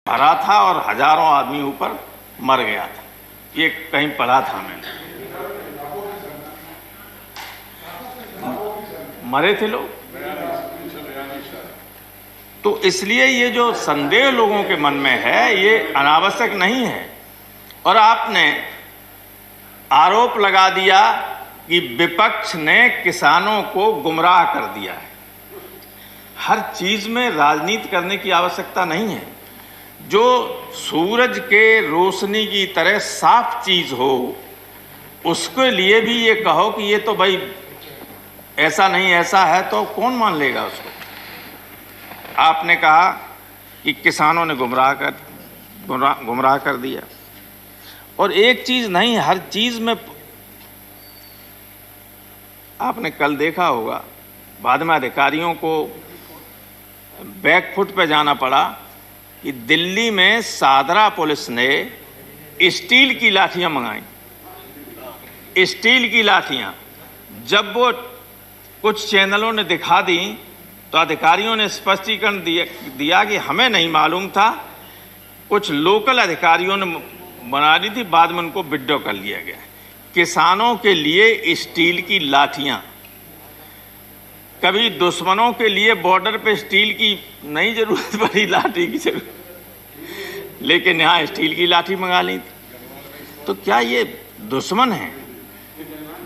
भरा था और हजारों आदमी ऊपर मर गया था। ये कहीं पढ़ा था मैंने। मरे थे लोग। तो इसलिए ये जो संदेह लोगों के मन में है ये अनावश्यक नहीं है। और आपने आरोप लगा दिया कि विपक्ष ने किसानों को गुमराह कर दिया है। हर चीज में राजनीति करने की आवश्यकता नहीं है। जो सूरज के रोशनी की तरह साफ चीज हो उसके लिए भी ये कहो कि ये तो भाई ऐसा नहीं ऐसा है, तो कौन मान लेगा उसको। आपने कहा कि किसानों ने गुमराह कर दिया। और एक चीज नहीं, हर चीज में आपने कल देखा होगा, बाद में अधिकारियों को बैकफुट पे जाना पड़ा कि दिल्ली में सादरा पुलिस ने स्टील की लाठियां मंगाई। स्टील की लाठियां जब वो कुछ चैनलों ने दिखा दी तो अधिकारियों ने स्पष्टीकरण दिया कि हमें नहीं मालूम था, कुछ लोकल अधिकारियों ने बना दी थी, बाद में उनको विड्रॉ कर लिया गया। किसानों के लिए स्टील की लाठियां, कभी दुश्मनों के लिए बॉर्डर पे स्टील की नहीं जरूरत पड़ी, लाठी की जरूरत, लेकिन यहाँ स्टील की लाठी मंगा ली थी। तो क्या ये दुश्मन हैं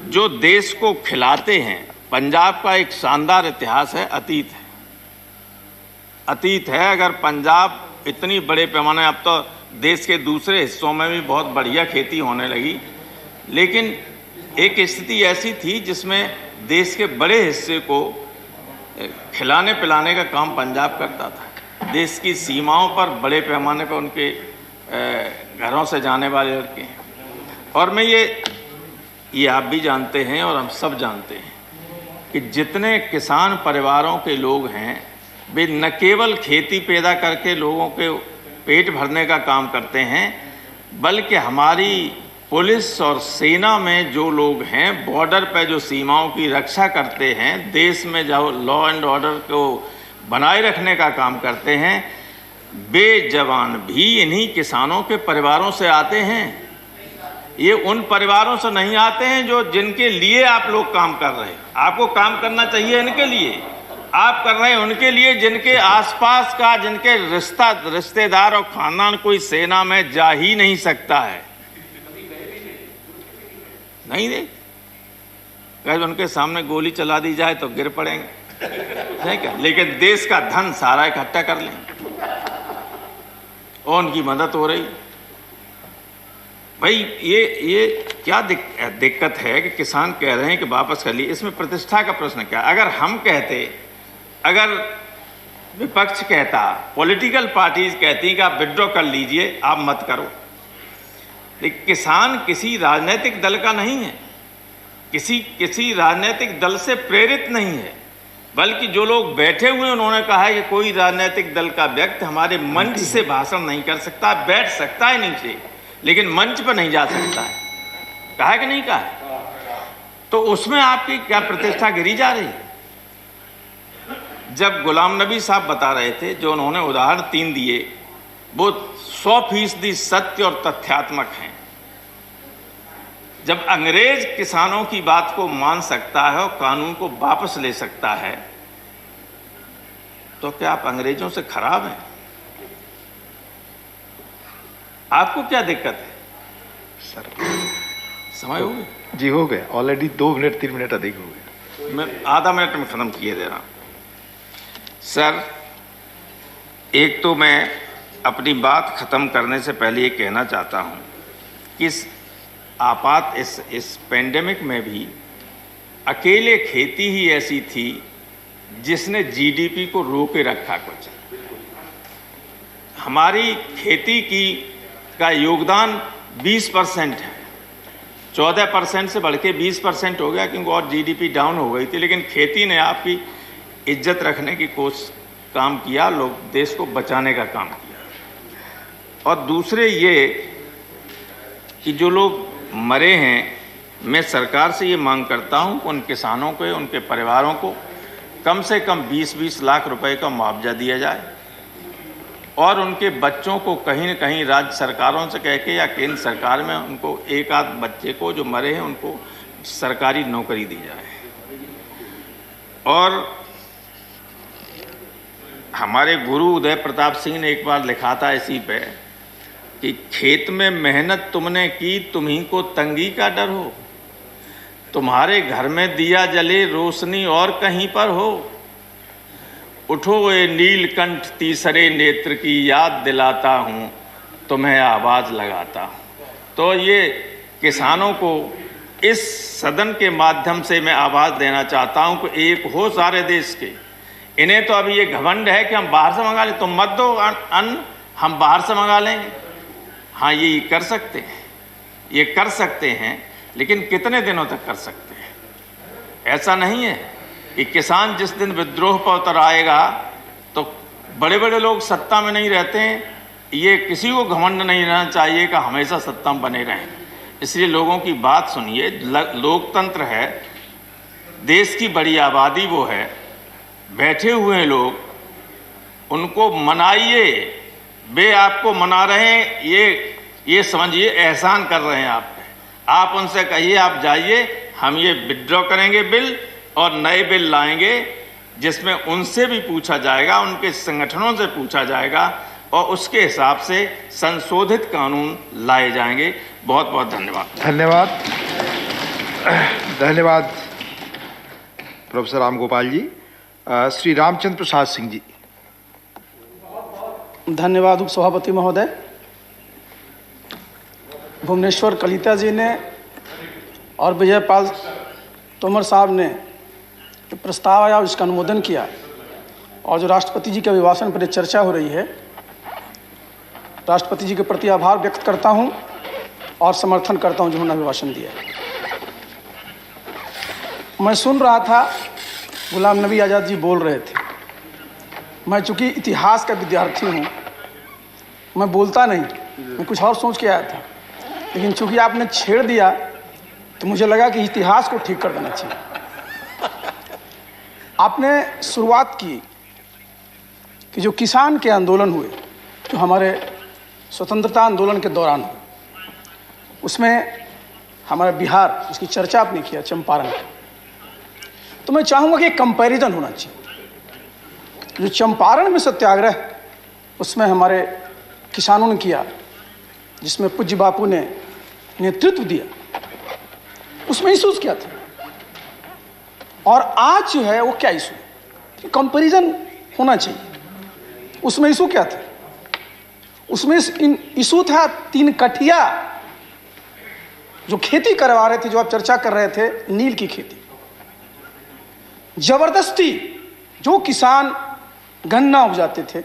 जो देश को खिलाते हैं? पंजाब का एक शानदार इतिहास है, अतीत है। अगर पंजाब इतनी बड़े पैमाने, अब तो देश के दूसरे हिस्सों में भी बहुत बढ़िया खेती होने लगी, लेकिन एक स्थिति ऐसी थी जिसमें देश के बड़े हिस्से को खिलाने पिलाने का काम पंजाब करता था। देश की सीमाओं पर बड़े पैमाने पर उनके घरों से जाने वाले लड़के हैं। और मैं ये आप भी जानते हैं और हम सब जानते हैं कि जितने किसान परिवारों के लोग हैं वे न केवल खेती पैदा करके लोगों के पेट भरने का काम करते हैं, बल्कि हमारी पुलिस और सेना में जो लोग हैं, बॉर्डर पर जो सीमाओं की रक्षा करते हैं, देश में जो लॉ एंड ऑर्डर को बनाए रखने का काम करते हैं, वे जवान भी इन्हीं किसानों के परिवारों से आते हैं। ये उन परिवारों से नहीं आते हैं जो जिनके लिए आप लोग काम कर रहे हैं। आपको काम करना चाहिए इनके लिए, आप कर रहे हैं उनके लिए जिनके आसपास का, जिनके रिश्तेदार और खानदान कोई सेना में जा ही नहीं सकता है। नहीं दे, अगर उनके सामने गोली चला दी जाए तो गिर पड़ेंगे, नहीं क्या? लेकिन देश का धन सारा इकट्ठा कर लें और उनकी मदद हो रही। भाई ये क्या दिक्कत है कि किसान कह रहे हैं कि वापस कर लिए, इसमें प्रतिष्ठा का प्रश्न क्या? अगर हम कहते, अगर विपक्ष कहता, पॉलिटिकल पार्टीज कहती कि आप विड्रॉ कर लीजिए, आप मत करो, लेकिन किसान किसी राजनीतिक दल का नहीं है, किसी राजनीतिक दल से प्रेरित नहीं है, बल्कि जो लोग बैठे हुए उन्होंने कहा है कि कोई राजनीतिक दल का व्यक्ति हमारे मंच से भाषण नहीं कर सकता, बैठ सकता है नीचे लेकिन मंच पर नहीं जा सकता है। कहा है कि नहीं कहा है? तो उसमें आपकी क्या प्रतिष्ठा गिरी जा रही है? जब गुलाम नबी साहब बता रहे थे, जो उन्होंने उदाहरण 3 दिए, वो 100% सत्य और तथ्यात्मक हैं। जब अंग्रेज किसानों की बात को मान सकता है और कानून को वापस ले सकता है, तो क्या आप अंग्रेजों से खराब हैं? आपको क्या दिक्कत है? सर समय हो गया? जी हो गया, ऑलरेडी 2 मिनट 3 मिनट अधिक हो गया। मैं आधा मिनट में खत्म किए दे रहा हूं। सर, एक तो मैं अपनी बात खत्म करने से पहले ये कहना चाहता हूं कि इस पेंडेमिक में भी अकेले खेती ही ऐसी थी जिसने जीडीपी को रोके रखा। कुछ हमारी खेती का योगदान 20% है, 14% से बढ़ के 20% हो गया क्योंकि और जीडीपी डाउन हो गई थी, लेकिन खेती ने आपकी इज्जत रखने की काम किया, लोग देश को बचाने का काम किया। और दूसरे ये कि जो लोग मरे हैं, मैं सरकार से ये मांग करता हूं कि उन किसानों को, उनके परिवारों को कम से कम 20-20 लाख रुपए का मुआवजा दिया जाए और उनके बच्चों को कहीं न कहीं राज्य सरकारों से कह के या केंद्र सरकार में उनको एक आध बच्चे को जो मरे हैं उनको सरकारी नौकरी दी जाए। और हमारे गुरु उदय प्रताप सिंह ने एक बार लिखा था इसी पे कि खेत में मेहनत तुमने की, तुम्ही को तंगी का डर हो, तुम्हारे घर में दिया जले रोशनी और कहीं पर हो, उठो ये नीलकंठ तीसरे नेत्र की याद दिलाता हूँ, तुम्हें आवाज़ लगाता हूँ। तो ये किसानों को इस सदन के माध्यम से मैं आवाज़ देना चाहता हूँ कि एक हो सारे देश के। इन्हें तो अभी ये घमंड है कि हम बाहर से मंगा लें, तुम मत दो अन्न, हम बाहर से मंगा लेंगे। हाँ, ये कर सकते हैं, ये कर सकते हैं, लेकिन कितने दिनों तक कर सकते हैं? ऐसा नहीं है कि किसान जिस दिन विद्रोह पर उतर आएगा तो बड़े बड़े लोग सत्ता में नहीं रहते हैं। ये किसी को घमंड नहीं रहना चाहिए कि हमेशा सत्ता में बने रहें। इसलिए लोगों की बात सुनिए। लोकतंत्र है, देश की बड़ी आबादी वो है, बैठे हुए लोग, उनको मनाइए। वे आपको मना रहे हैं, ये समझिए एहसान कर रहे हैं आप पे। आप उनसे कहिए आप जाइए, हम ये विड्रॉ करेंगे बिल और नए बिल लाएंगे जिसमें उनसे भी पूछा जाएगा, उनके संगठनों से पूछा जाएगा और उसके हिसाब से संशोधित कानून लाए जाएंगे। बहुत बहुत धन्यवाद। धन्यवाद, धन्यवाद प्रोफेसर राम गोपाल जी। श्री रामचंद्र प्रसाद सिंह जी। धन्यवाद उपसभापति महोदय। भुवनेश्वर कलिता जी ने और विजयपाल तोमर साहब ने जो प्रस्ताव आया उसका अनुमोदन किया, और जो राष्ट्रपति जी के अभिभाषण पर चर्चा हो रही है, राष्ट्रपति जी के प्रति आभार व्यक्त करता हूं और समर्थन करता हूं जिन्होंने अभिभाषण दिया। मैं सुन रहा था, गुलाम नबी आज़ाद जी बोल रहे थे। मैं चूँकि इतिहास का विद्यार्थी हूँ, मैं बोलता नहीं, मैं कुछ और सोच के आया था, लेकिन चूँकि आपने छेड़ दिया तो मुझे लगा कि इतिहास को ठीक कर देना चाहिए। आपने शुरुआत की कि जो किसान के आंदोलन हुए, जो हमारे स्वतंत्रता आंदोलन के दौरान हुए, उसमें हमारा बिहार, इसकी चर्चा आपने किया, चंपारण। तो मैं चाहूँगा कि एक कंपैरिजन होना चाहिए। जो चंपारण में सत्याग्रह उसमें हमारे किसानों ने किया, जिसमें पूज्य बापू ने नेतृत्व दिया, उसमें इशूज क्या थे और आज जो है वो क्या इशू है, कंपैरिजन होना चाहिए। उसमें इशू क्या थे? उसमें इशू था 3 कठिया जो खेती करवा रहे थे, जो आप चर्चा कर रहे थे, नील की खेती। जबरदस्ती जो किसान गन्ना उपजाते थे,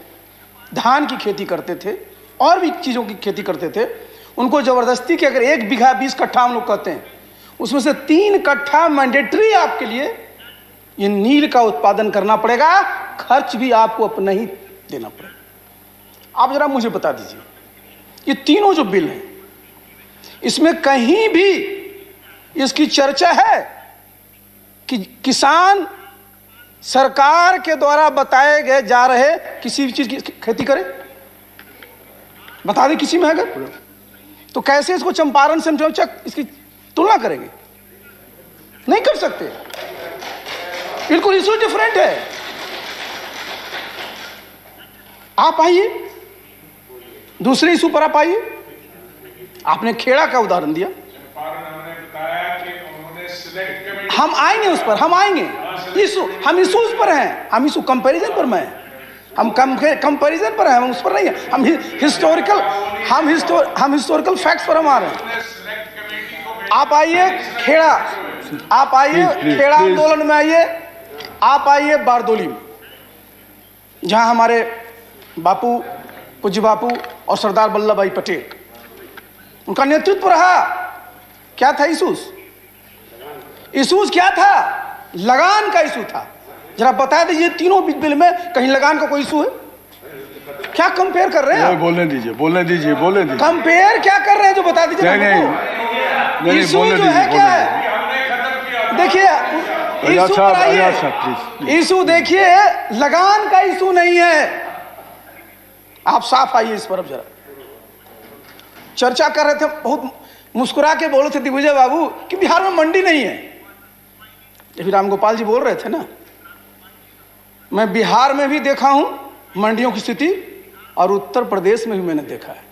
धान की खेती करते थे और भी चीज़ों की खेती करते थे, उनको जबरदस्ती कि अगर 1 बीघा 20 कट्ठा हम लोग कहते हैं, उसमें से 3 कट्ठा मैंडेटरी आपके लिए ये नील का उत्पादन करना पड़ेगा, खर्च भी आपको अपना ही देना पड़ेगा। आप जरा मुझे बता दीजिए, ये तीनों जो बिल हैं, इसमें कहीं भी इसकी चर्चा है कि किसान सरकार के द्वारा बताए गए जा रहे किसी भी चीज की खेती करे? बता दें किसी में अगर, तो कैसे इसको चंपारण से हम इसकी तुलना करेंगे? नहीं कर सकते, बिल्कुल इशू डिफरेंट है। आप आइए, दूसरे इशू पर आप आइए। आपने खेड़ा का उदाहरण दिया, हम आएंगे उस पर, हम आएंगे। हम इशूज पर हैं, हम इशू कंपैरिजन पर में, हम कंपैरिजन पर हैं, हम उस पर नहीं है। हम हिस्टोरिकल फैक्ट्स पर हम आ रहे हैं। आप आइए खेड़ा, आप आइए खेड़ा आंदोलन में आइए, आप आइए बारदोली में, जहां हमारे बापू, पूज्य बापू और सरदार वल्लभ भाई पटेल, उनका नेतृत्व रहा। क्या था इशूज क्या था? लगान का इशू था। जरा बता दीजिए, तीनों बिल में कहीं लगान का कोई इशू है? क्या कंपेयर कर रहे हैं? बोलने दीजिए। कंपेयर क्या कर रहे हैं जो बता दीजिए। नहीं, इशू जो है क्या है? देखिए इशू देखिए, लगान का इशू नहीं है। आप साफ आइए इस पर अब जरा। चर्चा कर रहे थे, बहुत मुस्कुरा के बोल रहे थे दिग्विजय बाबू कि बिहार में मंडी नहीं है। ये भी रामगोपाल जी बोल रहे थे ना, मैं बिहार में भी देखा हूं मंडियों की स्थिति, और उत्तर प्रदेश में भी मैंने देखा है।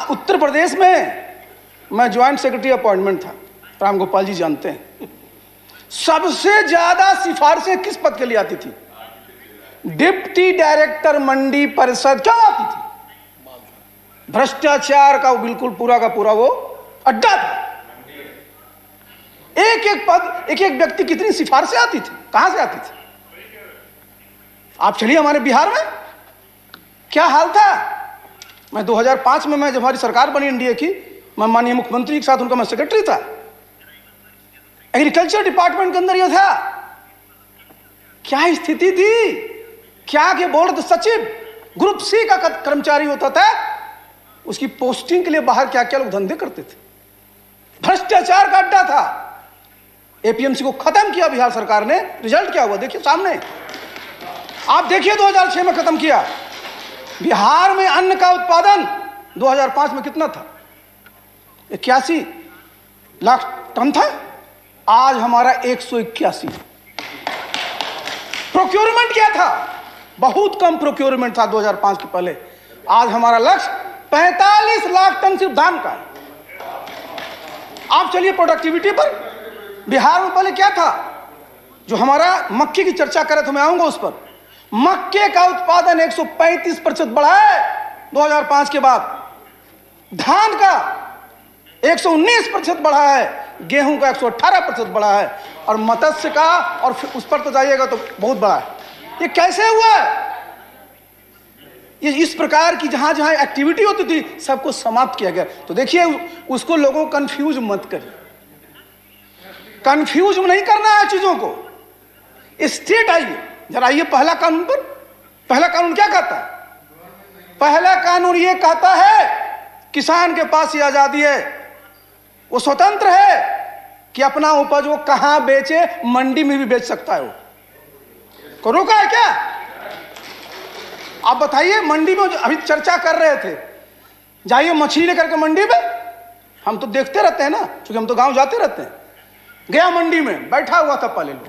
उत्तर प्रदेश में मैं ज्वाइंट सेक्रेटरी अपॉइंटमेंट था, रामगोपाल जी जानते हैं। सबसे ज्यादा सिफारिशें किस पद के लिए आती थी? डिप्टी डायरेक्टर मंडी परिषद। क्यों आती थी? भ्रष्टाचार का बिल्कुल पूरा का पूरा वो अड्डा था। एक एक पद, एक एक व्यक्ति, कितनी सिफारिशें आती थी, कहां से आती थी? आप चलिए हमारे बिहार में क्या हाल था। मैं 2005 में, मैं जब हमारी सरकार बनी एनडीए की, मैं माननीय मुख्यमंत्री के साथ उनका मैं सेक्रेटरी था। एग्रीकल्चर डिपार्टमेंट के अंदर यह था, क्या स्थिति थी, क्या के बोल रहे थे सचिव, ग्रुप सी का कर्मचारी होता था, उसकी पोस्टिंग के लिए बाहर क्या क्या लोग धंधे करते थे। भ्रष्टाचार का अड्डा था। एपीएमसी को खत्म किया बिहार सरकार ने। रिजल्ट क्या हुआ देखिए सामने, आप देखिए 2006 में खत्म किया। बिहार में अन्न का उत्पादन 2005 में कितना था? 81 लाख टन था। आज हमारा 181। प्रोक्योरमेंट क्या था? बहुत कम प्रोक्योरमेंट था 2005 के पहले। आज हमारा लक्ष्य 45 लाख टन सिर्फ धान का है। आप चलिए प्रोडक्टिविटी पर। बिहार में पहले क्या था? जो हमारा मक्के की चर्चा करे तो मैं आऊंगा उस पर। मक्के का उत्पादन 135% बढ़ा है 2005 के बाद। धान का 119% बढ़ा है, गेहूं का 118% बढ़ा है, और मत्स्य का, और उस पर तो जाइएगा तो बहुत बड़ा है। ये कैसे हुआ है? ये इस प्रकार की जहां जहां एक्टिविटी होती थी सबको समाप्त किया गया। तो देखिए उसको लोगों को कंफ्यूज मत करिए, कंफ्यूज नहीं करना है चीजों को। स्टेट आइए जरा, आइए पहला कानून पर। पहला कानून क्या कहता है? पहला कानून ये कहता है किसान के पास ये आजादी है, वो स्वतंत्र है कि अपना उपज वो कहां बेचे, मंडी में भी बेच सकता है। वो को रोका है क्या? आप बताइए। मंडी में अभी चर्चा कर रहे थे, जाइए मछली लेकर के मंडी में। हम तो देखते रहते हैं ना, क्योंकि हम तो गांव जाते रहते हैं। गया मंडी में, बैठा हुआ था पहले लोग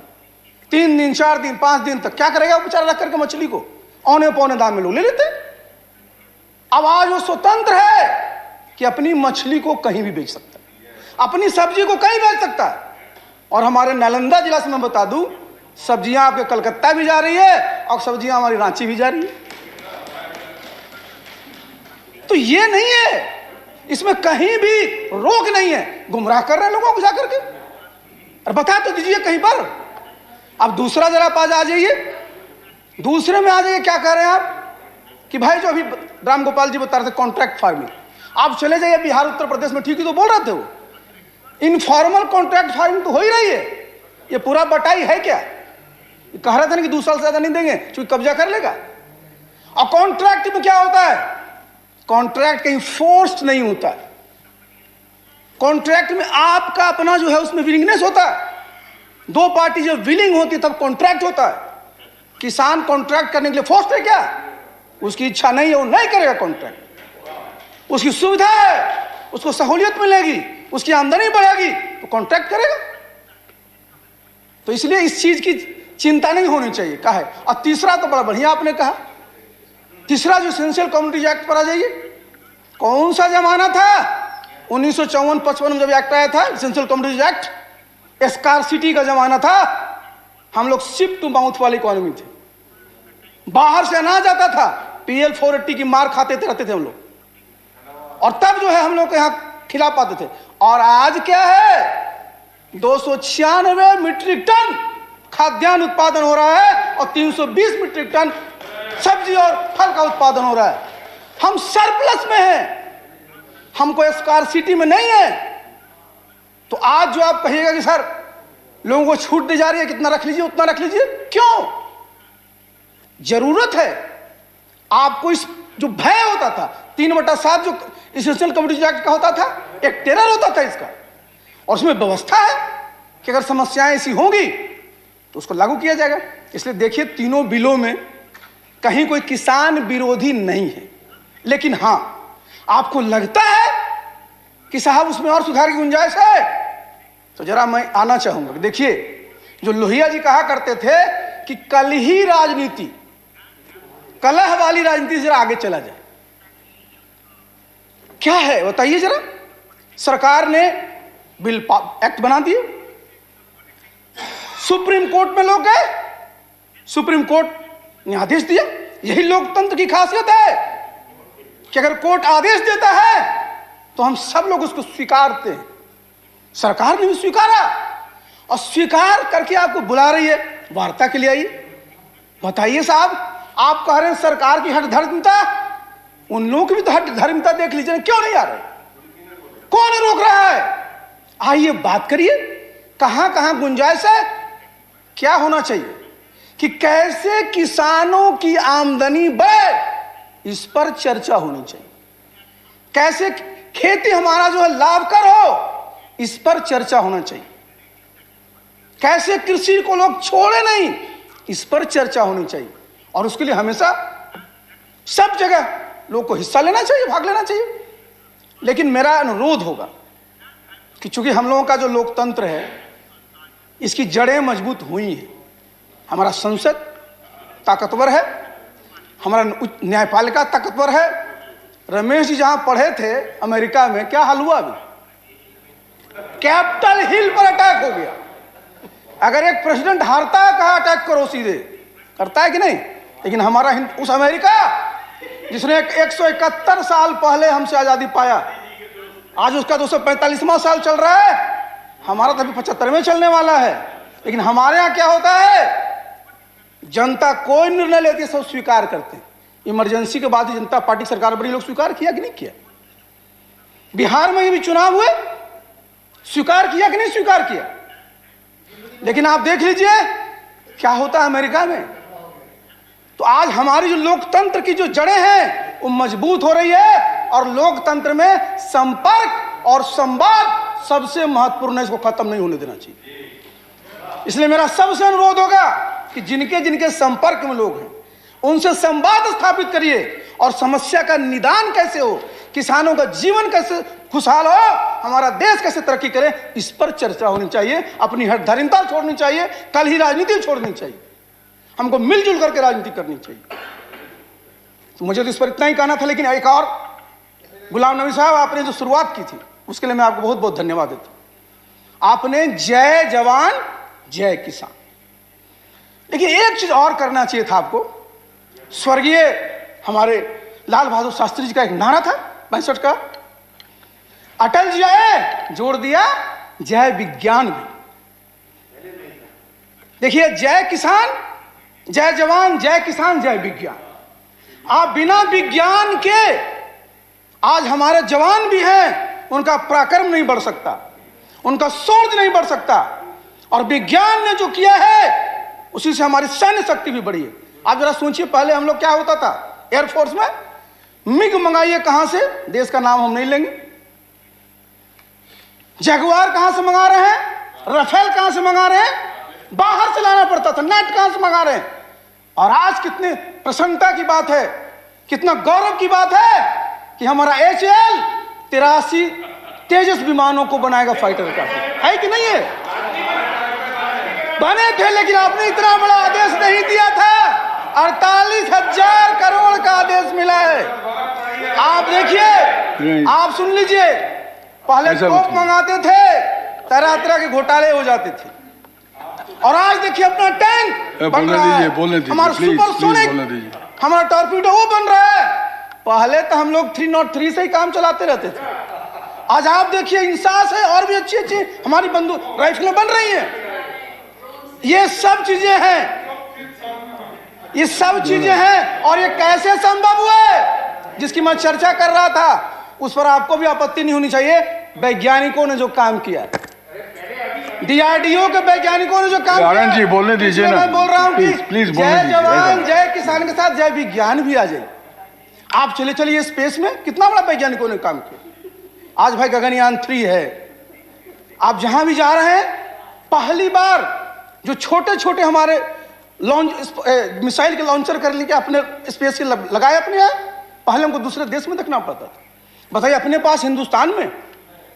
3 दिन 4 दिन 5 दिन तक, क्या करेगा वो बेचारा रख करके मछली को औने पौने दाम में लोग ले लेते। अब आज वो स्वतंत्र है कि अपनी मछली को कहीं भी बेच सकता है, अपनी सब्जी को कहीं बेच सकता है। और हमारे नालंदा जिला से मैं बता दूं, सब्जियां आपके कलकत्ता भी जा रही है और सब्जियां हमारी रांची भी जा रही है। तो ये नहीं है, इसमें कहीं भी रोक नहीं है। गुमराह कर रहे हैं लोगों को जाकर के। और बता तो दीजिए कहीं पर। अब दूसरा जरा पास आ जाइए, दूसरे में आ जाइए। क्या कह रहे हैं आप कि भाई जो अभी रामगोपाल जी बता रहे थे कॉन्ट्रैक्ट फार्मिंग, आप चले जाइए बिहार उत्तर प्रदेश में, ठीक ही तो बोल रहे थे वो। इनफॉर्मल कॉन्ट्रैक्ट फार्मिंग तो हो ही रही है। ये पूरा बटाई है क्या? कह रहे थे ना कि 2 साल से ज्यादा नहीं देंगे क्योंकि कब्जा कर लेगा। और कॉन्ट्रैक्ट में क्या होता है? कॉन्ट्रैक्ट कहीं फोर्स्ड नहीं होता है। कॉन्ट्रैक्ट में आपका अपना जो है उसमें विलिंगनेस होता है। 2 पार्टी जब विलिंग होती है तब कॉन्ट्रैक्ट होता है। किसान कॉन्ट्रैक्ट करने के लिए फोर्स्ड है क्या? उसकी इच्छा नहीं है, वो नहीं करेगा कॉन्ट्रैक्ट। उसकी सुविधा है, उसको सहूलियत मिलेगी, उसकी आमदनी बढ़ेगी तो कॉन्ट्रैक्ट करेगा। तो इसलिए इस चीज की चिंता नहीं होनी चाहिए। कहा है। और तीसरा तो बड़ा बढ़िया आपने कहा, तीसरा जो एसेंशियल कमोडिटीज एक्ट पर आ जाइए। कौन सा जमाना था? 1954-55 में जब एक्ट आया था एसेंशियल कमोडिटीज एक्ट, स्कार्सिटी का जमाना था। हम लोग शिप टू माउथ वाली इकोनॉमी थे। बाहर से अनाज आता था, PL 480 की मार खाते रहते थे हम लोग, और तब जो है हम लोग यहां खिला पाते थे। और आज क्या है? 296 मीट्रिक टन खाद्यान्न उत्पादन हो रहा है और 320 मीट्रिक टन सब्जी और फल का उत्पादन हो रहा है। हम सरप्लस में हैं, हमको स्कार्सिटी में नहीं है। तो आज जो आप कहिएगा कि सर लोगों को छूट दी जा रही है, कितना रख लीजिए उतना रख लीजिए, क्यों? जरूरत है आपको। इस जो भय होता था 3/7 जो एसेंशियल कमोडिटीज एक्ट का होता था, एक टेरर होता था इसका, और उसमें व्यवस्था है कि अगर समस्याएं ऐसी होंगी तो उसको लागू किया जाएगा। इसलिए देखिए तीनों बिलों में कहीं कोई किसान विरोधी नहीं है, लेकिन हां, आपको लगता है कि साहब उसमें और सुधार की गुंजाइश है, तो जरा मैं आना चाहूंगा। देखिए, जो लोहिया जी कहा करते थे कि कल ही राजनीति, कलह वाली राजनीति जरा आगे चला जाए, क्या है बताइए जरा। सरकार ने बिल एक्ट बना दिए, सुप्रीम कोर्ट में लोग गए, सुप्रीम कोर्ट ने आदेश दिया। यही लोकतंत्र की खासियत है कि अगर कोर्ट आदेश देता है तो हम सब लोग उसको स्वीकारते हैं। सरकार ने भी स्वीकारा, और स्वीकार करके आपको बुला रही है वार्ता के लिए। आइए बताइए साहब, आप कह रहे हैं सरकार की हठधर्मिता, उन लोगों की भी तो हठधर्मिता देख लीजिए, क्यों नहीं आ रहे, कौन रोक रहा है? आइए बात करिए, कहां कहां गुंजाइश है, क्या होना चाहिए कि कैसे किसानों की आमदनी बढ़े, इस पर चर्चा होनी चाहिए। कैसे खेती हमारा जो है लाभकर हो, इस पर चर्चा होना चाहिए। कैसे कृषि को लोग छोड़े नहीं, इस पर चर्चा होनी चाहिए। और उसके लिए हमेशा सब जगह लोग को हिस्सा लेना चाहिए, भाग लेना चाहिए। लेकिन मेरा अनुरोध होगा कि चूंकि हम लोगों का जो लोकतंत्र है, इसकी जड़ें मजबूत हुई हैं, हमारा संसद ताकतवर है, हमारा न्यायपालिका ताकतवर है। रमेश जी जहां पढ़े थे अमेरिका में, क्या हाल हुआ? अभी कैपिटल हिल पर अटैक हो गया। अगर एक प्रेसिडेंट हारता है, कहा अटैक करो, सीधे करता है कि नहीं? लेकिन हमारा उस अमेरिका जिसने 171 साल पहले हमसे आजादी पाया, आज उसका 245वां साल चल रहा है, हमारा तो अभी 75वें चलने वाला है। लेकिन हमारे यहां क्या होता है, जनता कोई निर्णय लेती है, सब स्वीकार करते हैं। इमरजेंसी के बाद ही जनता पार्टी सरकार बड़ी, लोग स्वीकार किया कि नहीं किया? बिहार में भी चुनाव हुए, स्वीकार किया कि नहीं स्वीकार किया? लेकिन आप देख लीजिए क्या होता है अमेरिका में। तो आज हमारी जो लोकतंत्र की जो जड़ें हैं वो मजबूत हो रही है, और लोकतंत्र में संपर्क और संवाद सबसे महत्वपूर्ण है, इसको खत्म नहीं होने देना चाहिए। इसलिए मेरा सबसे अनुरोध होगा कि जिनके जिनके संपर्क में लोग हैं, उनसे संवाद स्थापित करिए, और समस्या का निदान कैसे हो, किसानों का जीवन कैसे खुशहाल हो, हमारा देश कैसे तरक्की करे, इस पर चर्चा होनी चाहिए। अपनी हठधर्मिता छोड़नी चाहिए, कल ही राजनीति छोड़नी चाहिए, हमको मिलजुल करके राजनीति करनी चाहिए। तो मुझे तो इस पर इतना ही कहना था। लेकिन एक और, गुलाम नबी साहब, आपने जो शुरुआत की थी उसके लिए मैं आपको बहुत बहुत धन्यवाद देता हूं। आपने जय जवान जय किसान, लेकिन एक चीज और करना चाहिए था आपको। स्वर्गीय हमारे लाल बहादुर शास्त्री जी का एक नारा था 65 का, अटल जी आए, जोड़ दिया जय विज्ञान भी। देखिए, जय किसान, जय जवान, जय किसान, जय विज्ञान। आप बिना विज्ञान के, आज हमारे जवान भी हैं, उनका पराक्रम नहीं बढ़ सकता, उनका शौर्य नहीं बढ़ सकता, और विज्ञान ने जो किया है उसी से हमारी सैन्य शक्ति भी बढ़ी है। आप जरा सोचिए, पहले हम लोग क्या होता था एयरफोर्स में, मिग मंगाइए कहां से, देश का नाम हम नहीं लेंगे, जगुआर कहां से मंगा रहे हैं, राफेल कहां से मंगा रहे हैं, बाहर से लाना पड़ता था, नेट कहां से मंगा रहे हैं। और आज कितने प्रसन्नता की बात है, कितना गौरव की बात है कि हमारा HAL 83 तेजस विमानों को बनाएगा फाइटर का, है कि नहीं है? बने थे, लेकिन आपने इतना बड़ा आदेश नहीं दिया था। 48,000 करोड़ का आदेश मिला है। आप देखिए, आप सुन लीजिए, पहले तोप मंगाते थे, तरह तरह के घोटाले हो जाते थे, और आज देखिए अपना टैंक बन रहा है, हमारा सुपरसोनिक, हमारा टॉर्पीडो वो बन रहा है। पहले तो हम लोग 303 से ही काम चलाते रहते थे, आज आप देखिए इंसास है, और भी अच्छी अच्छी हमारी बंदूक राइफलें बन रही हैं। ये सब चीजें हैं, ये सब चीजें हैं, और ये कैसे संभव हुआ है, जिसकी मैं चर्चा कर रहा था, उस पर आपको भी आपत्ति नहीं होनी चाहिए। वैज्ञानिकों ने जो काम किया, DRDO के वैज्ञानिकों ने जो काम किया, जी बोलने दीजिए ना, मैं बोल रहा हूं कि जय जवान जय किसान के साथ जय विज्ञान भी आ जाए। आप चले चलिए स्पेस में, कितना बड़ा वैज्ञानिकों ने काम किया। आज भाई गगनयान 3 है, आप जहां भी जा रहे हैं, पहली बार जो छोटे छोटे हमारे मिसाइल के लॉन्चर कर लेके अपने स्पेस के लगाए अपने यहाँ। पहले हमको दूसरे देश में देखना पड़ता था। बताइए, अपने पास हिंदुस्तान में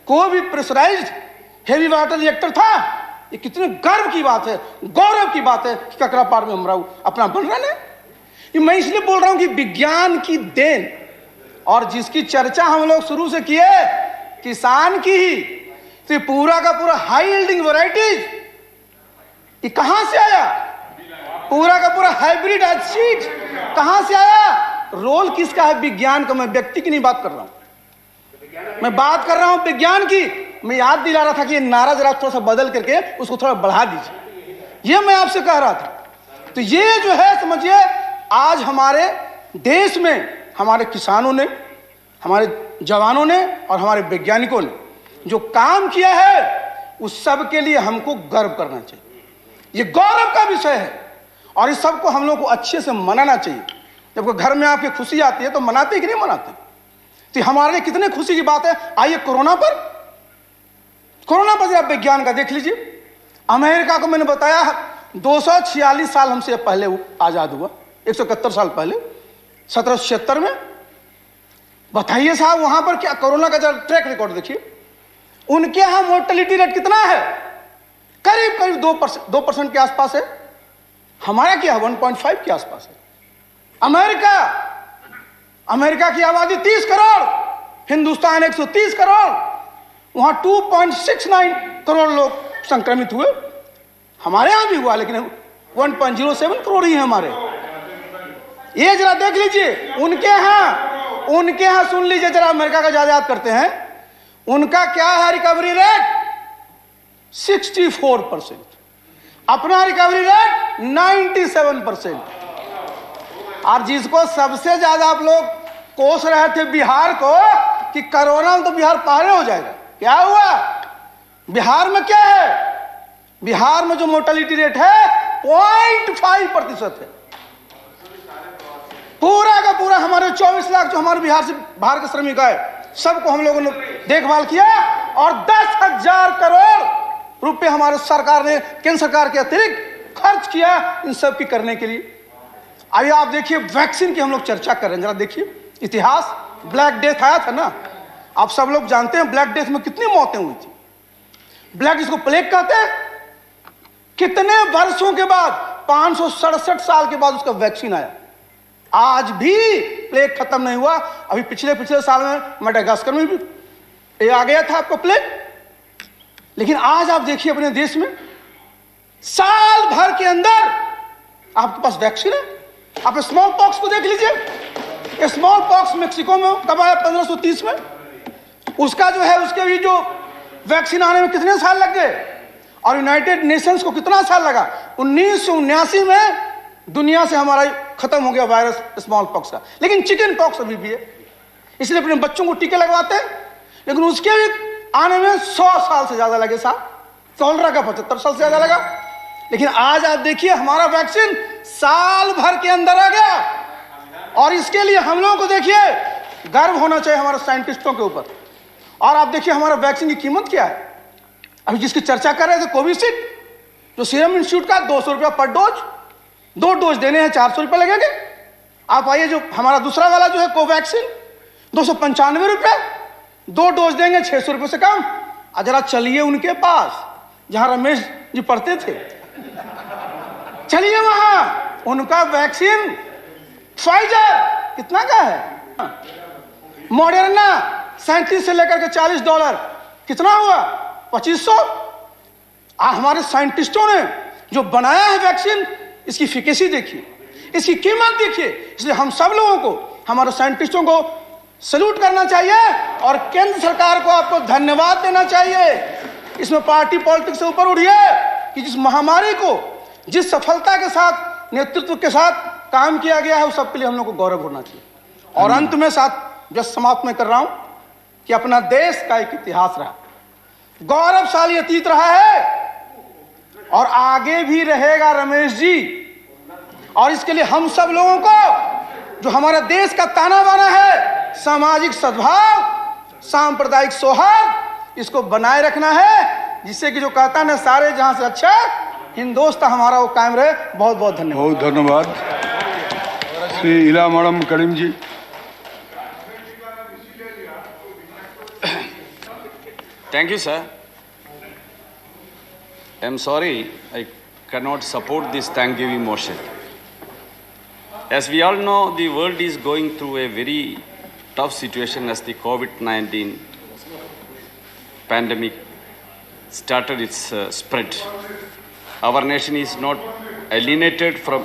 कोई भी प्रेशराइज्ड हेवी वाटर रिएक्टर था? ये कितने गर्व की बात है, गौरव की बात है कि ककरापार में हमरा अपना बन रहा है। ये मैं इसलिए बोल रहा हूं कि विज्ञान की देन और जिसकी चर्चा हम लोग शुरू से किए, किसान की ही, तो पूरा का पूरा हाई यील्डिंग वैरायटीज ये कहां से आया? पूरा का पूरा हाइब्रिड सीड्स कहां से आया? रोल किसका है? विज्ञान का। मैं व्यक्ति की नहीं बात कर रहा हूं, मैं बात कर रहा हूं विज्ञान की। मैं याद दिला रहा था कि ये नारा जरा थोड़ा सा बदल करके उसको थोड़ा बढ़ा दीजिए, ये मैं आपसे कह रहा था। तो ये जो है समझिए, आज हमारे देश में हमारे किसानों ने, हमारे जवानों ने और हमारे वैज्ञानिकों ने जो काम किया है, उस सब के लिए हमको गर्व करना चाहिए। ये गौरव का विषय है और इस सब को हम लोग को अच्छे से मनाना चाहिए। जब कोई घर में आपकी खुशी आती है तो मनाते कि नहीं मनाते? तो हमारे लिए कितने खुशी की बात है। आइए कोरोना पर आप विज्ञान का देख लीजिए। अमेरिका को मैंने बताया 246 साल हमसे पहले आजाद हुआ, 171 साल पहले 1776 में। बताइए साहब, वहां पर क्या कोरोना का ट्रैक रिकॉर्ड देखिए। उनके यहां मोर्टेलिटी रेट कितना है? करीब करीब 2% के आसपास है। हमारा क्या 1.5 के आसपास है। अमेरिका की आबादी 30 करोड़, हिंदुस्तान 130 करोड़, वहां 2.69 करोड़ लोग संक्रमित हुए। हमारे यहां भी हुआ, लेकिन 1.07 करोड़ ही है हमारे। ये जरा देख लीजिए उनके यहां सुन लीजिए जरा, अमेरिका का ज्यादा याद करते हैं। उनका क्या है रिकवरी रेट? 64%। अपना रिकवरी रेट 97%। और जिसको सबसे ज्यादा आप लोग कोस रहे थे बिहार को कि कोरोना में तो बिहार पहले हो जाएगा, क्या हुआ? बिहार में क्या है? बिहार में जो मोर्टेलिटी रेट है 0.5% है। पूरा का पूरा हमारे 24 लाख जो हमारे बिहार से बाहर के श्रमिक आए, सबको हम लोगों ने देखभाल किया और 10,000 करोड़ रुपए हमारे सरकार ने, केंद्र सरकार के अतिरिक्त खर्च किया इन सब की करने के लिए। आइए आप देखिए, वैक्सीन की हम लोग चर्चा कर रहे हैं, जरा देखिए इतिहास। ब्लैक डेथ आया था ना, आप सब लोग जानते हैं ब्लैक डेथ में कितनी मौतें हुई थी। ब्लैक, जिसको प्लेग कहते हैं, कितने वर्षों के बाद, 567 साल के बाद उसका वैक्सीन आया। आज भी प्लेग खत्म नहीं हुआ। अभी पिछले साल में मेडागास्कर में भी ये आ गया था आपको प्लेग। लेकिन आज आप देखिए अपने देश में साल भर के अंदर आपके पास वैक्सीन है। आप स्मॉल पॉक्स को देख लीजिए। स्मॉल पॉक्स मेक्सिको में कब आया? 1530 में। उसका जो है, उसके भी जो वैक्सीन आने में कितने साल लग गए? और यूनाइटेड नेशंस को कितना साल लगा? 1979 में दुनिया से हमारा खत्म हो गया वायरस स्मॉल पॉक्स का। लेकिन चिकन पॉक्स अभी भी है, इसलिए अपने बच्चों को टीके लगवाते हैं। लेकिन उसके भी आने में 100 साल से ज्यादा लगे साहब। कोलरा का 75 साल से ज्यादा लगा। लेकिन आज आप देखिए हमारा वैक्सीन साल भर के अंदर आ गया। और इसके लिए हम लोगों को देखिए गर्व होना चाहिए हमारे साइंटिस्टों के ऊपर। और आप देखिए हमारा वैक्सीन की कीमत क्या है। अभी जिसकी चर्चा कर रहे थे कोविशील्ड, जो सीरम इंस्टीट्यूट का 200 रुपया पर डोज, 2 डोज देने हैं 400 रुपये लगेंगे। आप आइए, जो हमारा दूसरा वाला जो है कोवैक्सीन, 295 रुपये, 2 डोज देंगे 600 रुपये से कम। जरा चलिए उनके पास जहां रमेश जी पढ़ते थे, चलिए वहां, उनका वैक्सीन फाइजर कितना का है, मॉडर्ना 37 से लेकर के $40, कितना हुआ? 2500। हमारे साइंटिस्टों ने जो बनाया है वैक्सीन, इसकी एफिकेसी देखिए, इसकी कीमत देखिए। इसलिए हम सब लोगों को, हमारे साइंटिस्टों को सैल्यूट करना चाहिए और केंद्र सरकार को आपको धन्यवाद देना चाहिए। इसमें पार्टी पॉलिटिक्स से ऊपर उठिए कि जिस महामारी को जिस सफलता के साथ, नेतृत्व के साथ काम किया गया है, उस सब के लिए हम लोग को गौरव होना चाहिए। और अंत में साथ जो समाप्त मैं कर रहा हूं कि अपना देश का एक इतिहास रहा, गौरवशाली अतीत रहा है और आगे भी रहेगा रमेश जी। और इसके लिए हम सब लोगों को, जो हमारे देश का ताना बाना है, सामाजिक सद्भाव, सांप्रदायिक सौहार्द, इसको बनाए रखना है। जिससे कि जो कहता है ना, सारे जहां से अच्छा हिंदोस्तां हमारा वो कायम रहे। बहुत बहुत धन्यवाद। बहुत धन्यवाद। Shri Ila madam Karim ji. Thank you, sir. I'm sorry, I cannot support this thank-giving motion. As we all know, the world is going through a very tough situation as the COVID-19 pandemic started its spread. Our nation is not alienated from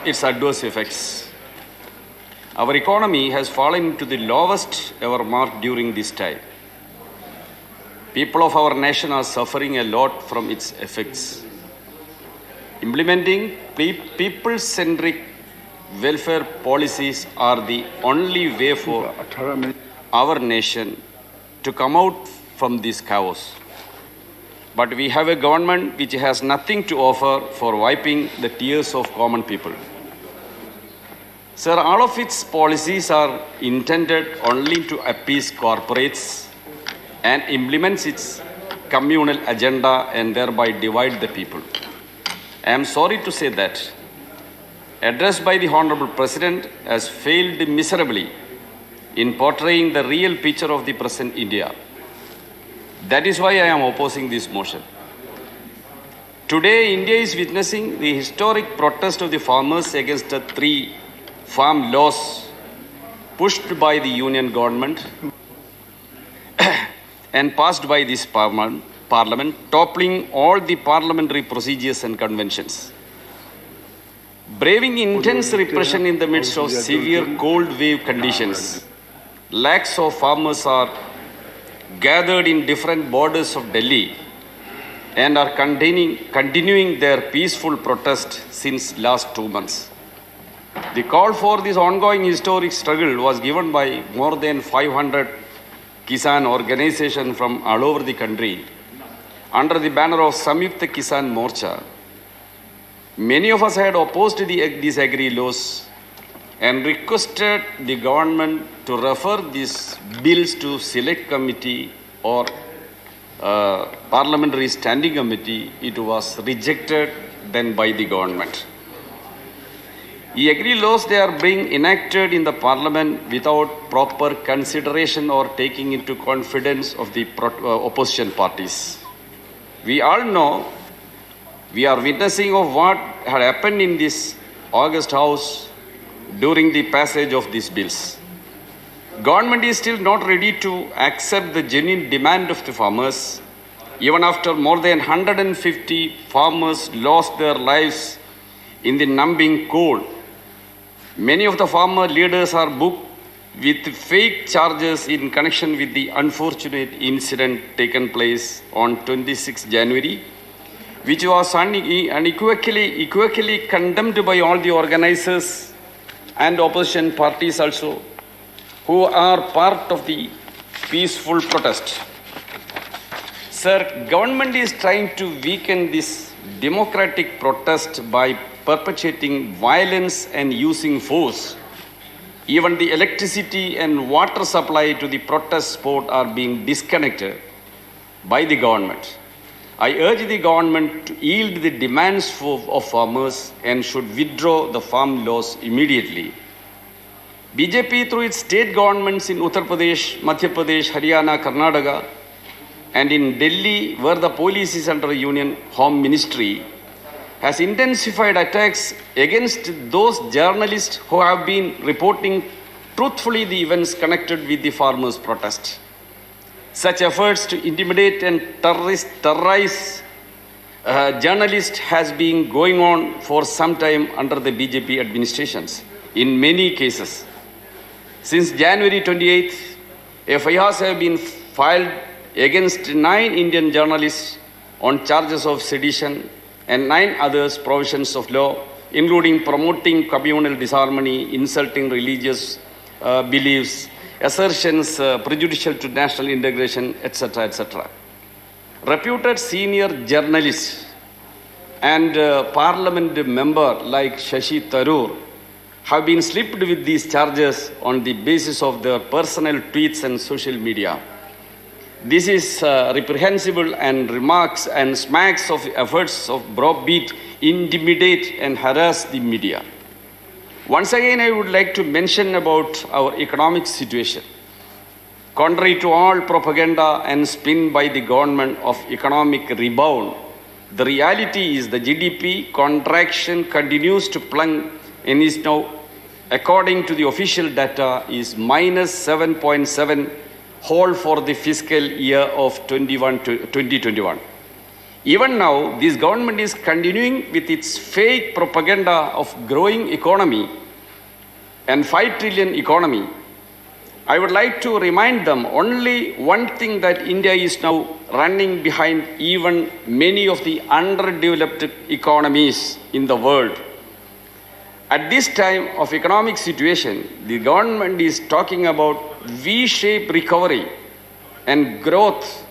its adverse effects. Our economy has fallen to the lowest ever mark during this time. People of our nation are suffering a lot from its effects. Implementing people-centric welfare policies are the only way for our nation to come out from this chaos. But we have a government which has nothing to offer for wiping the tears of common people. Sir, all of its policies are intended only to appease corporates and implements its communal agenda and thereby divide the people. I am sorry to say that address by the Honorable President has failed miserably in portraying the real picture of the present India. That is why I am opposing this motion. Today, India is witnessing the historic protest of the farmers against the 3 farm laws pushed by the union government and passed by this parliament, toppling all the parliamentary procedures and conventions. Braving intense repression in the midst of severe cold wave conditions, lakhs of farmers are gathered in different borders of Delhi and are continuing their peaceful protest since last 2 months. The call for this ongoing historic struggle was given by more than 500 Kisan organizations from all over the country under the banner of Samyukta Kisan Morcha. Many of us had opposed these agri laws and requested the government to refer these bills to select committee or parliamentary standing committee. It was rejected then by the government. The agri laws, they are being enacted in the parliament without proper consideration or taking into confidence of the opposition parties. We all know, we are witnessing of what had happened in this August House during the passage of these bills. Government is still not ready to accept the genuine demand of the farmers. Even after more than 150 farmers lost their lives in the numbing cold, many of the farmer leaders are booked with fake charges in connection with the unfortunate incident taken place on 26 January, which was unequivocally condemned by all the organizers and opposition parties also, who are part of the peaceful protest. Sir, government is trying to weaken this democratic protest by perpetuating violence and using force. Even the electricity and water supply to the protest spot are being disconnected by the government. I urge the government to yield the demands of farmers and should withdraw the farm laws immediately. BJP, through its state governments in Uttar Pradesh, Madhya Pradesh, Haryana, Karnataka, and in Delhi, where the police is under Union Home Ministry, has intensified attacks against those journalists who have been reporting truthfully the events connected with the farmers' protest. Such efforts to intimidate and terrorize journalists has been going on for some time under the BJP administrations in many cases. Since January 28th, FIRs have been filed against 9 Indian journalists on charges of sedition and 9 others provisions of law, including promoting communal disharmony, insulting religious beliefs, assertions prejudicial to national integration, etc., etc. Reputed senior journalists and parliament member like Shashi Tharoor have been slipped with these charges on the basis of their personal tweets and social media. This is reprehensible and remarks and smacks of efforts of browbeat, intimidate and harass the media. Once again, I would like to mention about our economic situation. Contrary to all propaganda and spin by the government of economic rebound, the reality is the GDP contraction continues to plunge and is now, according to the official data, is minus 7.7 whole for the fiscal year of 2021. Even now, this government is continuing with its fake propaganda of growing economy and 5 trillion economy. I would like to remind them only one thing, that India is now running behind even many of the underdeveloped economies in the world. At this time of economic situation, the government is talking about V-shaped recovery and growth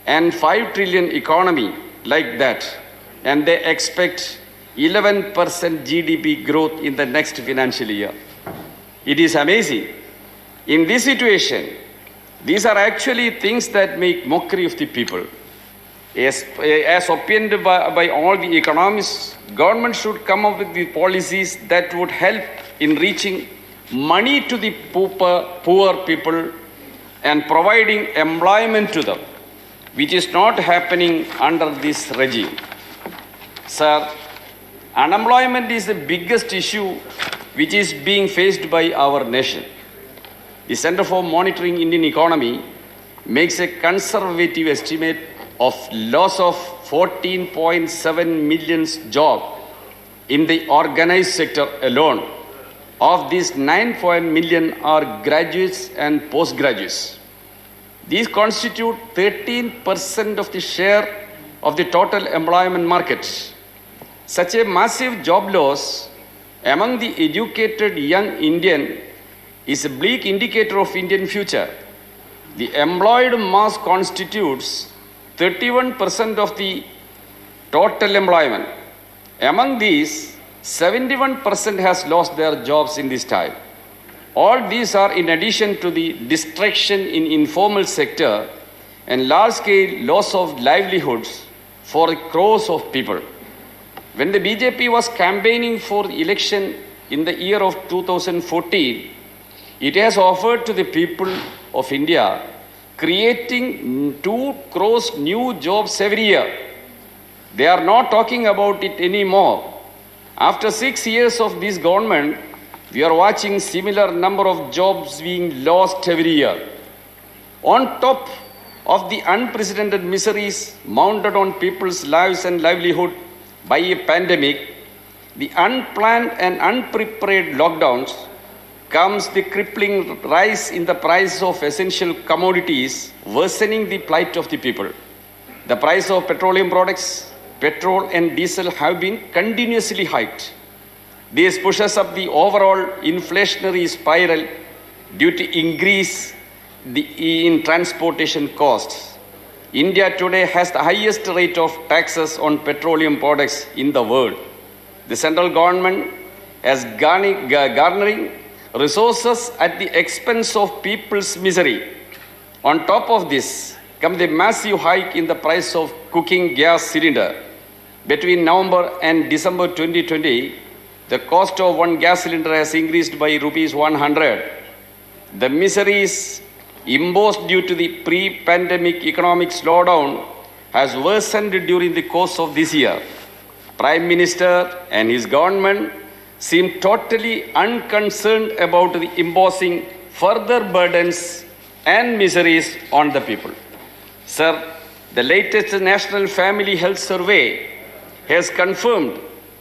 and 5 trillion economy like that. And they expect 11% GDP growth in the next financial year. It is amazing. In this situation, these are actually things that make mockery of the people. As opined by all the economists, government should come up with the policies that would help in reaching money to the poor people and providing employment to them, which is not happening under this regime. Sir, unemployment is the biggest issue which is being faced by our nation. The Center for Monitoring Indian Economy makes a conservative estimate of loss of 14.7 million jobs in the organized sector alone. Of these, 9 million are graduates and postgraduates. These constitute 13% of the share of the total employment market. Such a massive job loss among the educated young Indian is a bleak indicator of Indian future. The employed mass constitutes 31% of the total employment. Among these, 71% has lost their jobs in this time. All these are in addition to the destruction in informal sector and large-scale loss of livelihoods for crores of people. When the BJP was campaigning for election in the year of 2014, it has offered to the people of India creating 2 crores new jobs every year. They are not talking about it anymore. After 6 years of this government, we are watching similar number of jobs being lost every year. On top of the unprecedented miseries mounted on people's lives and livelihood by a pandemic, the unplanned and unprepared lockdowns, comes the crippling rise in the price of essential commodities, worsening the plight of the people. The price of petroleum products, petrol and diesel have been continuously hiked. This pushes up the overall inflationary spiral due to increase in transportation costs. India today has the highest rate of taxes on petroleum products in the world. The central government is garnering resources at the expense of people's misery. On top of this comes the massive hike in the price of cooking gas cylinder. Between November and December 2020, the cost of one gas cylinder has increased by rupees 100. The miseries imposed due to the pre-pandemic economic slowdown has worsened during the course of this year. Prime Minister and his government seem totally unconcerned about the imposing further burdens and miseries on the people. Sir, the latest National Family Health Survey has confirmed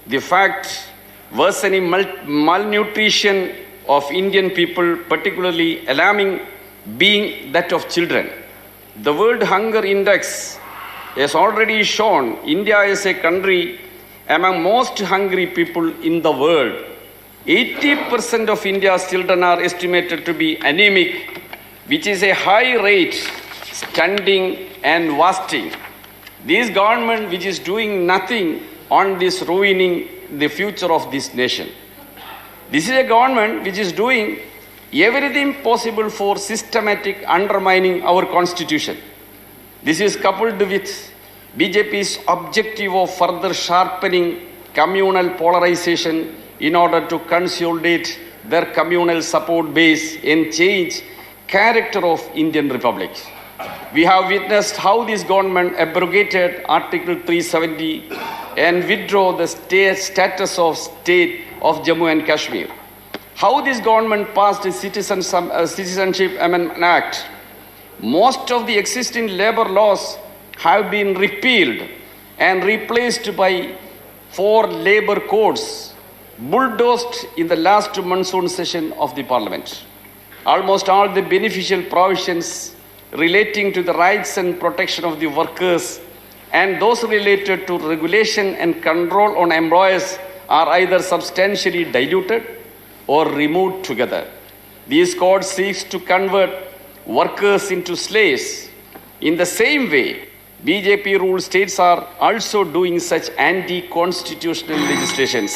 the fact worsening malnutrition of Indian people, particularly alarming being that of children. The World Hunger Index has already shown India is a country among most hungry people in the world. 80% of India's children are estimated to be anemic, which is a high rate, stunting and wasting. This government which is doing nothing on this, ruining the future of this nation. This is a government which is doing everything possible for systematic undermining our constitution. This is coupled with BJP's objective of further sharpening communal polarization in order to consolidate their communal support base and change character of Indian Republic. We have witnessed how this government abrogated Article 370 and withdrew the status of state of Jammu and Kashmir. How this government passed a Citizenship Amendment Act. Most of the existing labor laws have been repealed and replaced by 4 labor codes, bulldozed in the last monsoon session of the parliament. Almost all the beneficial provisions relating to the rights and protection of the workers and those related to regulation and control on employers are either substantially diluted or removed together. These codes seek to convert workers into slaves. In the same way, BJP ruled states are also doing such anti-constitutional legislations.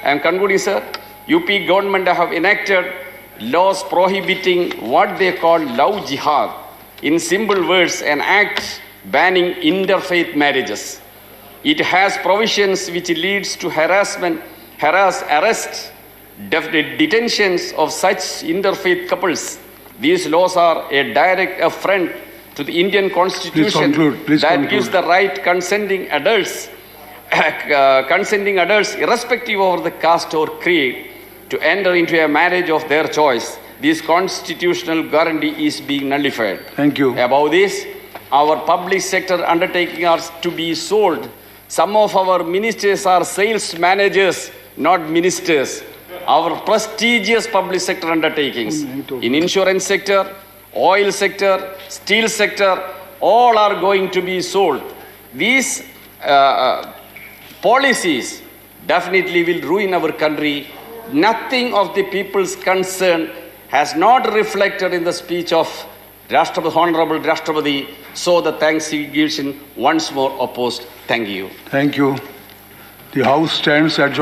I am concluding, sir. UP government have enacted laws prohibiting what they call love jihad, in simple words, an act banning interfaith marriages. It has provisions which leads to arrest, detentions of such interfaith couples. These laws are a direct affront to the Indian Constitution that gives the right consenting adults, irrespective of the caste or creed, to enter into a marriage of their choice. This constitutional guarantee is being nullified. Thank you. About this, our public sector undertakings are to be sold. Some of our ministers are sales managers, not ministers. Our prestigious public sector undertakings in insurance sector, oil sector, steel sector, all are going to be sold. These policies definitely will ruin our country. Nothing of the people's concern has not reflected in the speech of Honorable Rashtrapati. So the thanksgiving once more opposed. Thank you. Thank you. The House stands adjourned.